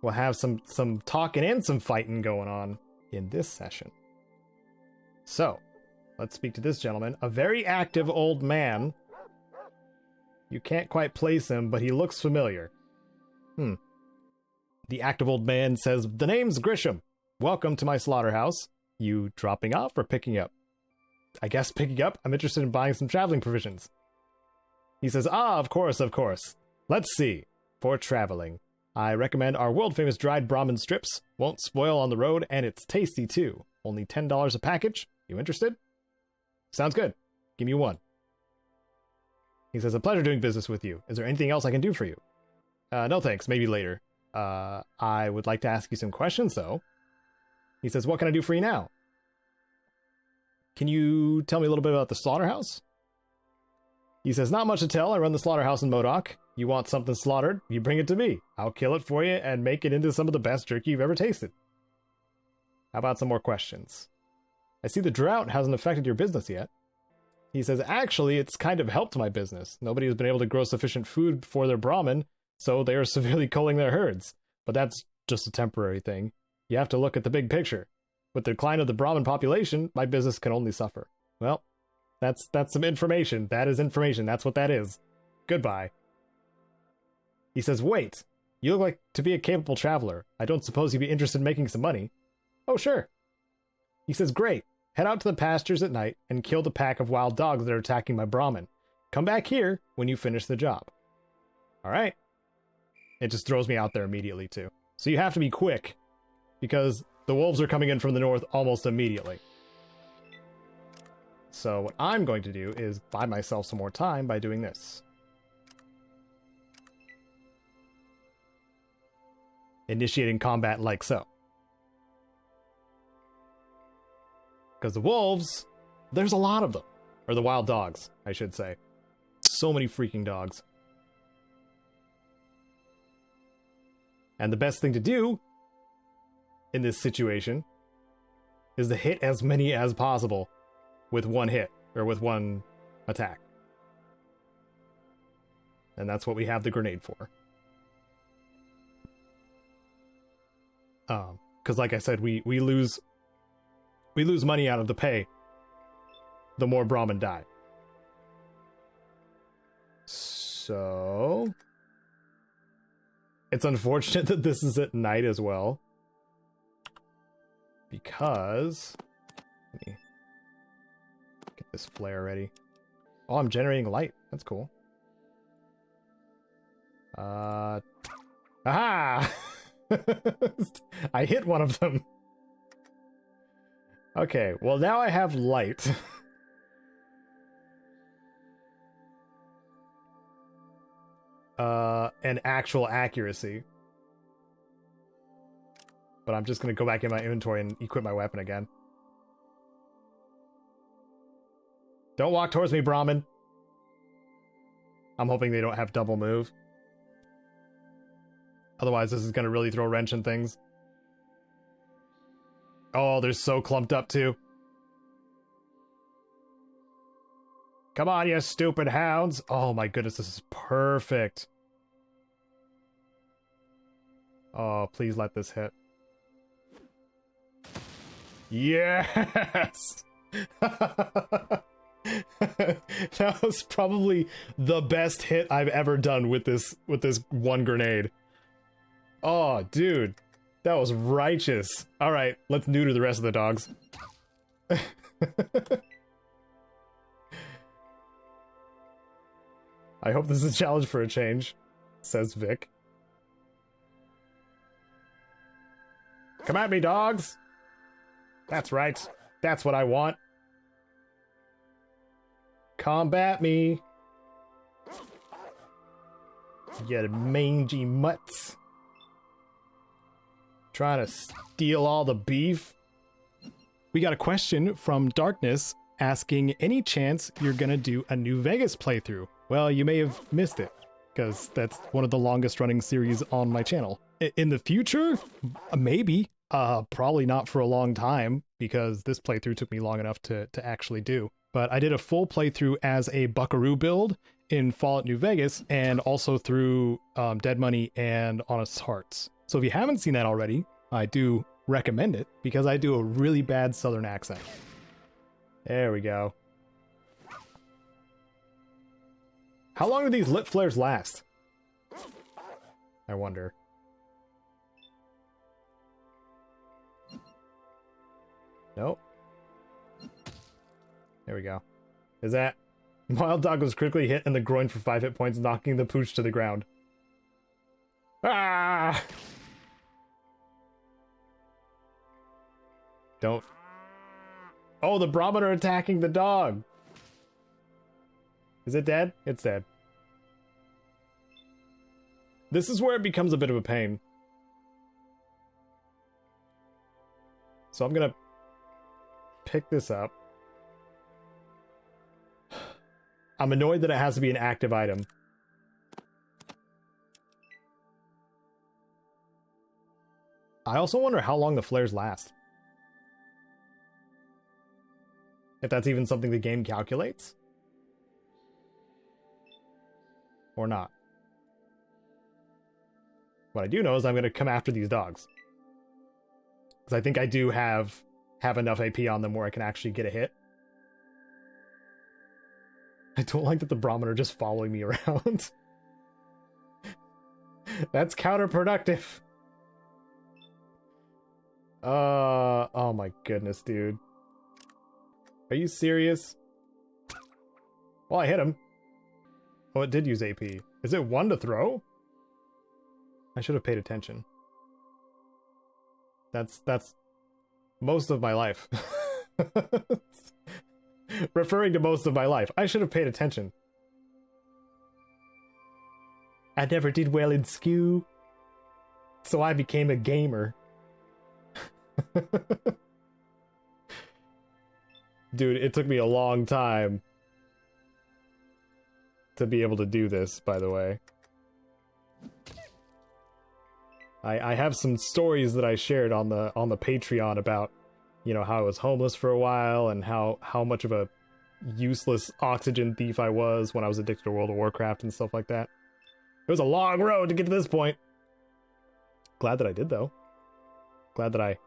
we'll have some talking and some fighting going on in this session. So, let's speak to this gentleman. A very active old man. You can't quite place him, but he looks familiar. The active old man says, "The name's Grisham. Welcome to my slaughterhouse. You dropping off or picking up?" "I guess picking up. I'm interested in buying some traveling provisions." He says, "Ah, of course, of course. Let's see. For traveling, I recommend our world-famous dried Brahmin strips. Won't spoil on the road, and it's tasty, too. Only $10 a package. You interested?" "Sounds good. Give me one." He says, "A pleasure doing business with you. Is there anything else I can do for you?" "No thanks, maybe later. I would like to ask you some questions, though." He says, "What can I do for you now?" "Can you tell me a little bit about the slaughterhouse?" He says, "Not much to tell. I run the slaughterhouse in Modoc. You want something slaughtered, you bring it to me. I'll kill it for you and make it into some of the best jerky you've ever tasted." "How about some more questions?" "I see the drought hasn't affected your business yet." He says, "Actually, it's kind of helped my business. Nobody has been able to grow sufficient food for their Brahmin, so they are severely culling their herds. But that's just a temporary thing. You have to look at the big picture. With the decline of the Brahmin population, my business can only suffer." Well, that's some information. That is information. That's what that is. Goodbye. He says, "Wait, you look like to be a capable traveler. I don't suppose you'd be interested in making some money?" "Oh, sure." He says, "Great. Head out to the pastures at night and kill the pack of wild dogs that are attacking my Brahmin. Come back here when you finish the job." All right. It just throws me out there immediately, too. So you have to be quick, because the wolves are coming in from the north almost immediately. So what I'm going to do is buy myself some more time by doing this. Initiating combat like so. Because the wolves, there's a lot of them. Or the wild dogs, I should say. So many freaking dogs. And the best thing to do in this situation is to hit as many as possible with one hit, or with one attack. And that's what we have the grenade for. Because like I said, we lose money out of the pay the more Brahmin die. So it's unfortunate that this is at night as well, because let me get this flare ready. Oh, I'm generating light. That's cool. Aha! I hit one of them. Okay, well now I have light. And actual accuracy. But I'm just gonna go back in my inventory and equip my weapon again. Don't walk towards me, Brahmin. I'm hoping they don't have double move. Otherwise, this is gonna really throw a wrench in things. Oh, they're so clumped up, too. Come on, you stupid hounds. Oh my goodness, this is perfect. Oh, please let this hit. Yes! That was probably the best hit I've ever done with this one grenade. Oh, dude. That was righteous. Alright, let's neuter the rest of the dogs. I hope this is a challenge for a change, says Vic. Come at me, dogs! That's right. That's what I want. Combat me. You mangy mutts. Trying to steal all the beef. We got a question from Darkness asking, any chance you're gonna do a New Vegas playthrough? Well, you may have missed it, because that's one of the longest running series on my channel. In the future? Maybe. Probably not for a long time, because this playthrough took me long enough to actually do. But I did a full playthrough as a Buckaroo build in Fallout New Vegas, and also through Dead Money and Honest Hearts. So if you haven't seen that already, I do recommend it because I do a really bad southern accent. There we go. How long do these lit flares last? I wonder. Nope. There we go. Is that... Wild dog was critically hit in the groin for 5 hit points, knocking the pooch to the ground. Ah! Don't... Oh, the barometer attacking the dog! Is it dead? It's dead. This is where it becomes a bit of a pain. So I'm gonna pick this up. I'm annoyed that it has to be an active item. I also wonder how long the flares last. If that's even something the game calculates. Or not. What I do know is I'm going to come after these dogs. Because I think I do have enough AP on them where I can actually get a hit. I don't like that the barometer just following me around. That's counterproductive. Oh my goodness, dude. Are you serious? Well, I hit him. Oh, it did use AP. Is it 1 to throw? I should have paid attention. That's most of my life. Referring to most of my life. I should have paid attention. I never did well in school, so I became a gamer. Dude, it took me a long time to be able to do this, by the way. I have some stories that I shared on the Patreon about, you know, how I was homeless for a while and how much of a useless oxygen thief I was when I was addicted to World of Warcraft and stuff like that. It was a long road to get to this point. Glad that I did, though. Glad that I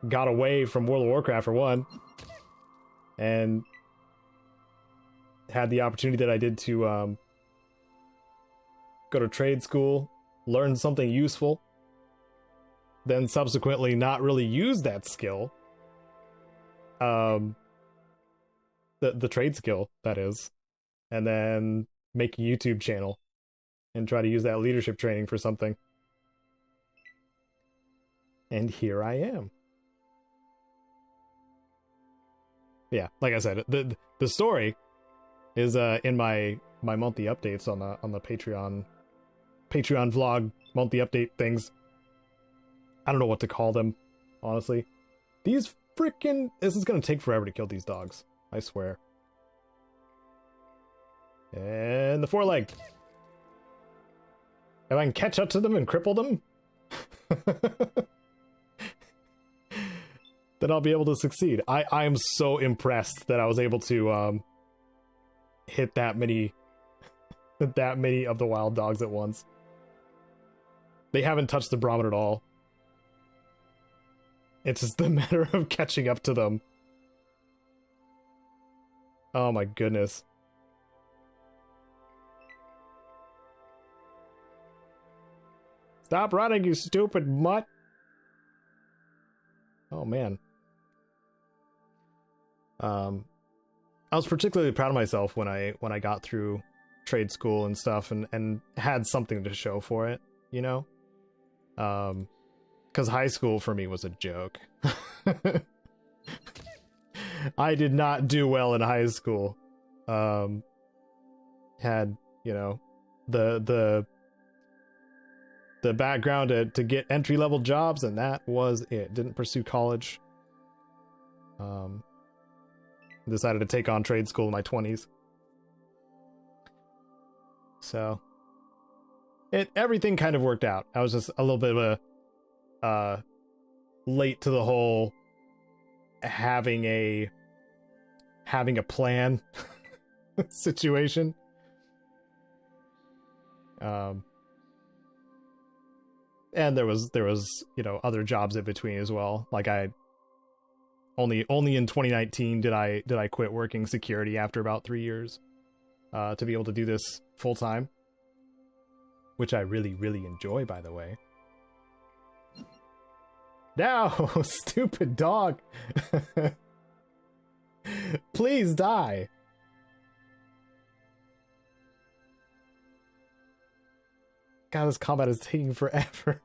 got away from World of Warcraft for one, and had the opportunity that I did to go to trade school, learn something useful, then subsequently not really use that skill. The trade skill, that is. And then make a YouTube channel and try to use that leadership training for something. And here I am. Yeah, like I said, the story is in my monthly updates on the Patreon vlog monthly update things. I don't know what to call them, honestly. These freaking... This is gonna take forever to kill these dogs. I swear. And the foreleg. If I can catch up to them and cripple them, then I'll be able to succeed. I am so impressed that I was able to hit that many of the wild dogs at once. They haven't touched the barometer at all. It's just a matter of catching up to them. Oh my goodness. Stop running, you stupid mutt! Oh man. I was particularly proud of myself when I got through trade school and stuff and had something to show for it, you know? Because high school for me was a joke. I did not do well in high school. Had, you know, the background to get entry-level jobs, and that was it. Didn't pursue college. Decided to take on trade school in my 20s. So everything kind of worked out. I was just a little bit of a late to the whole having a plan situation. And there was, you know, other jobs in between as well. Like I only in 2019 did I quit working security after about 3 years to be able to do this full time, which I really, really enjoy, by the way. No, stupid dog. Please die. God, this combat is taking forever.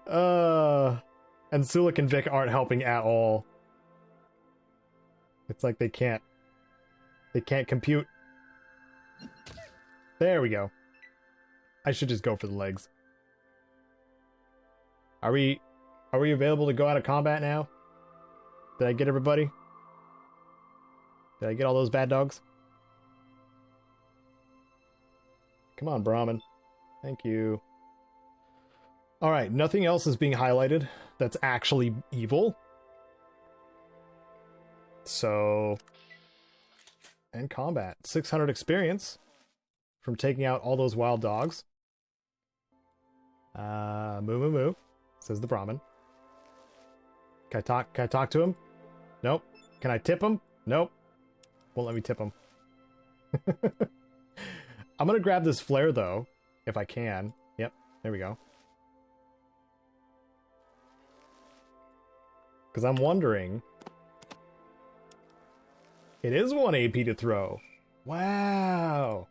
And Sulik and Vic aren't helping at all. It's like they can't compute. There we go. I should just go for the legs. Are we available to go out of combat now? Did I get everybody? Did I get all those bad dogs? Come on, Brahmin. Thank you. Alright, nothing else is being highlighted that's actually evil. So... And combat. 600 experience from taking out all those wild dogs. Moo moo moo, says the Brahmin. Can I talk to him? Nope. Can I tip him? Nope. Won't let me tip him. I'm gonna grab this flare though, if I can. Yep, there we go. Because I'm wondering... It is 1 AP to throw. Wow.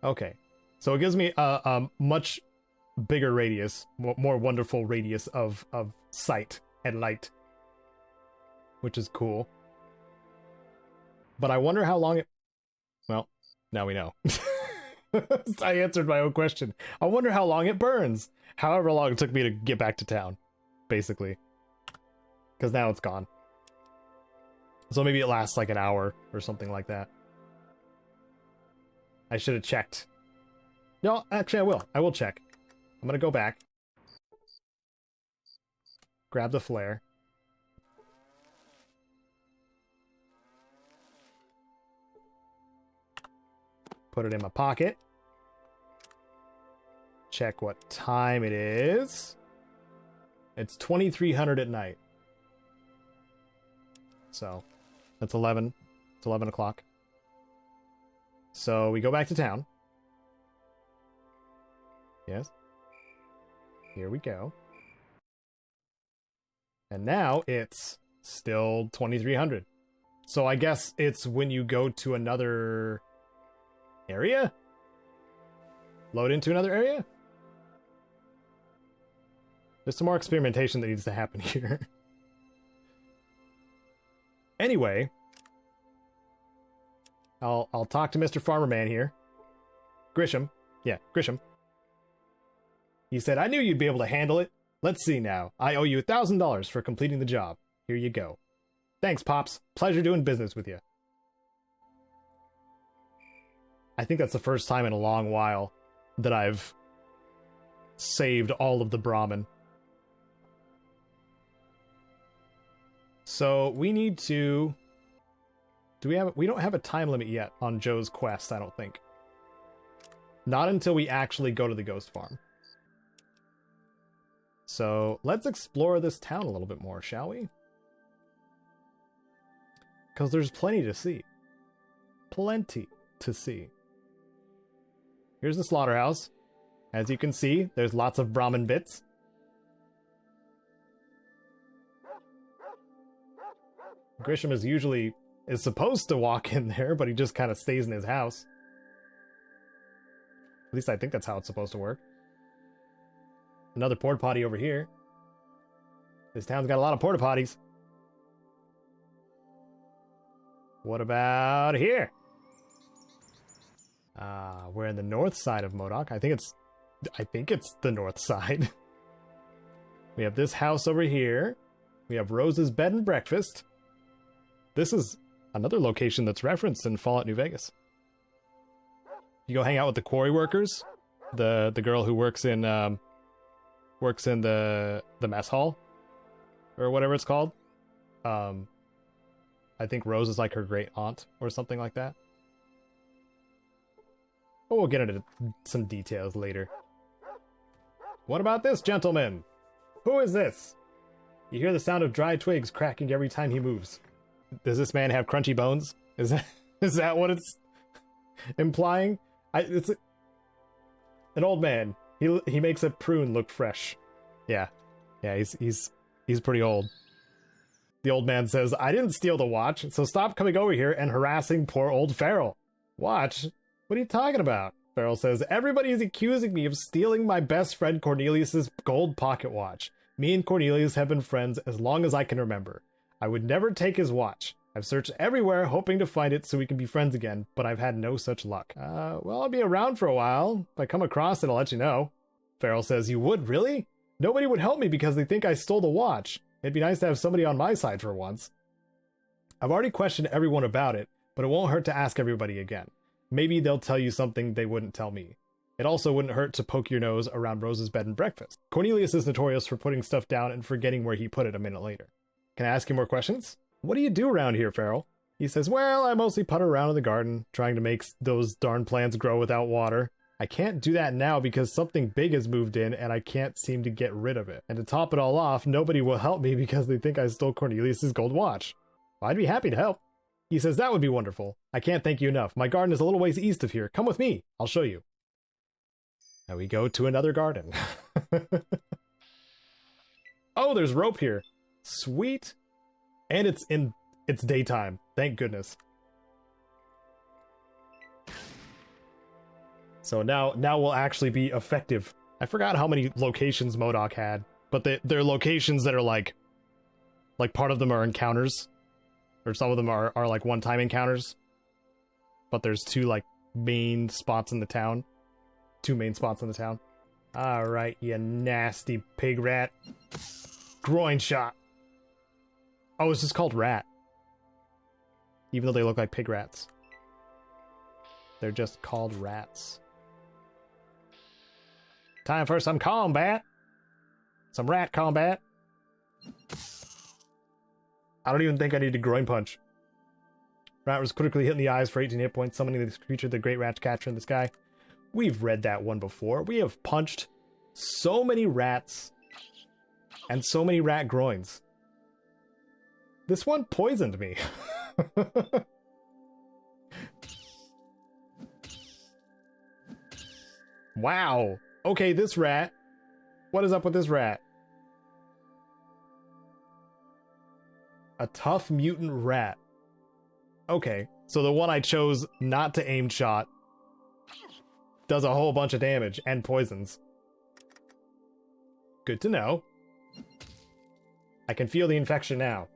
Okay. So it gives me a much bigger radius, more wonderful radius of sight and light. Which is cool. But I wonder how long it... Well, now we know. I answered my own question. I wonder how long it burns. However long it took me to get back to town, basically. Because now it's gone. So maybe it lasts like an hour or something like that. I should have checked. No, actually I will. I will check. I'm gonna go back. Grab the flare. Put it in my pocket. Check what time it is. It's 2300 at night. So, that's 11. It's 11 o'clock. So, we go back to town. Yes. Here we go. And now it's still 2300. So, I guess it's when you go to another area? Load into another area? There's some more experimentation that needs to happen here. Anyway, I'll talk to Mr. Farmer Man here. Grisham. Yeah, Grisham. He said, I knew you'd be able to handle it. Let's see now. I owe you $1,000 for completing the job. Here you go. Thanks, Pops. Pleasure doing business with you. I think that's the first time in a long while that I've saved all of the Brahmin. So we need to... we don't have a time limit yet on Joe's quest, I don't think. Not until we actually go to the ghost farm. So let's explore this town a little bit more, shall we? Because there's plenty to see. Plenty to see. Here's the slaughterhouse. As you can see, there's lots of Brahmin bits. Grisham is supposed to walk in there, but he just kind of stays in his house. At least I think that's how it's supposed to work. Another porta potty over here. This town's got a lot of porta potties. What about here? We're in the north side of Modoc. I think it's the north side. We have this house over here. We have Rose's bed and breakfast. This is another location that's referenced in Fallout New Vegas. You go hang out with the quarry workers, the girl who works in the mess hall or whatever it's called. I think Rose is like her great aunt or something like that. But we'll get into some details later. What about this gentleman? Who is this? You hear the sound of dry twigs cracking every time he moves. Does this man have crunchy bones? Is that what it's implying? It's an old man. He makes a prune look fresh. Yeah, he's pretty old. The old man says, I didn't steal the watch, so stop coming over here and harassing poor old Farrell. Watch? What are you talking about? Farrell says, everybody is accusing me of stealing my best friend Cornelius's gold pocket watch. Me and Cornelius have been friends as long as I can remember. I would never take his watch. I've searched everywhere hoping to find it so we can be friends again, but I've had no such luck. Well, I'll be around for a while. If I come across it, I'll let you know. Farrell says, you would, really? Nobody would help me because they think I stole the watch. It'd be nice to have somebody on my side for once. I've already questioned everyone about it, but it won't hurt to ask everybody again. Maybe they'll tell you something they wouldn't tell me. It also wouldn't hurt to poke your nose around Rose's bed and breakfast. Cornelius is notorious for putting stuff down and forgetting where he put it a minute later. Can I ask you more questions? What do you do around here, Farrell? He says, well, I mostly putter around in the garden, trying to make those darn plants grow without water. I can't do that now because something big has moved in and I can't seem to get rid of it. And to top it all off, nobody will help me because they think I stole Cornelius's gold watch. Well, I'd be happy to help. He says, that would be wonderful. I can't thank you enough. My garden is a little ways east of here. Come with me. I'll show you. Now we go to another garden. Oh, there's rope here. Sweet. And it's daytime. Thank goodness. So now we'll actually be effective. I forgot how many locations MODOK had, but they're locations that are like part of them are encounters, or some of them are like one-time encounters. But there's two main spots in the town. Two main spots in the town. Alright, you nasty pig rat. Groin shot. Oh, it's just called rat. Even though they look like pig rats. They're just called rats. Time for some combat. Some rat combat. I don't even think I need a groin punch. Rat was critically hit in the eyes for 18 hit points, summoning this creature the great rat catcher in the sky. We've read that one before. We have punched so many rats and so many rat groins. This one poisoned me. Wow. Okay, this rat. What is up with this rat? A tough mutant rat. Okay, so the one I chose not to aim shot does a whole bunch of damage and poisons. Good to know. I can feel the infection now.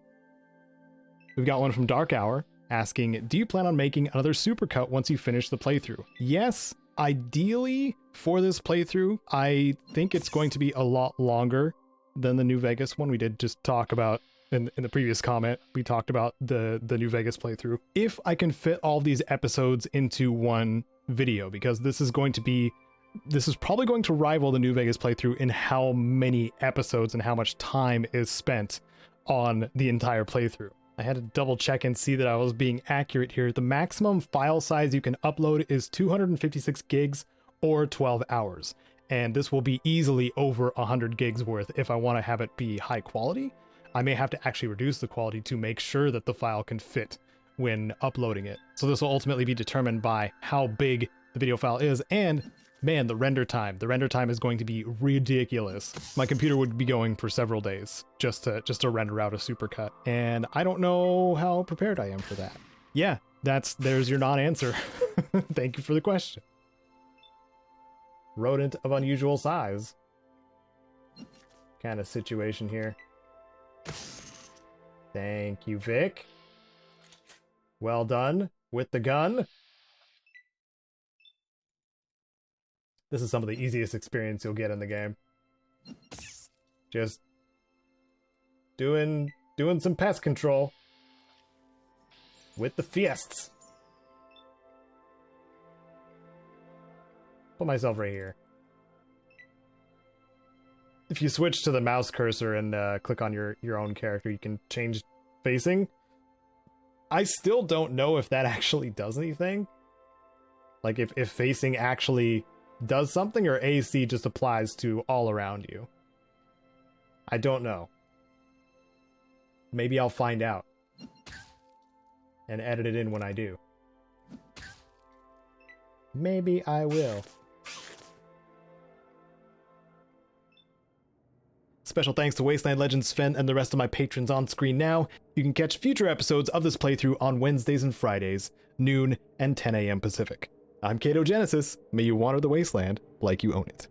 We've got one from Dark Hour asking, do you plan on making another supercut once you finish the playthrough? Yes, ideally for this playthrough. I think it's going to be a lot longer than the New Vegas one. We did just talk about in the previous comment, we talked about the New Vegas playthrough. If I can fit all these episodes into one video, because this is probably going to rival the New Vegas playthrough in how many episodes and how much time is spent on the entire playthrough. I had to double check and see that I was being accurate here. The maximum file size you can upload is 256 gigs or 12 hours. And this will be easily over 100 gigs worth if I want to have it be high quality. I may have to actually reduce the quality to make sure that the file can fit when uploading it. So this will ultimately be determined by how big the video file is, and man, the render time. The render time is going to be ridiculous. My computer would be going for several days just to render out a supercut, and I don't know how prepared I am for that. Yeah, there's your non-answer. Thank you for the question. Rodent of unusual size. Kind of situation here. Thank you, Vic. Well done with the gun. This is some of the easiest experience you'll get in the game. Just doing some pest control with the fists. Put myself right here. If you switch to the mouse cursor and click on your own character, you can change facing. I still don't know if that actually does anything. Like if facing actually does something, or AC just applies to all around you. I don't know. Maybe I'll find out. And edit it in when I do. Maybe I will. Special thanks to Wasteland Legends Sven and the rest of my patrons on screen now. You can catch future episodes of this playthrough on Wednesdays and Fridays, noon and 10 a.m. Pacific. I'm Caedo Genesis. May you wander the wasteland like you own it.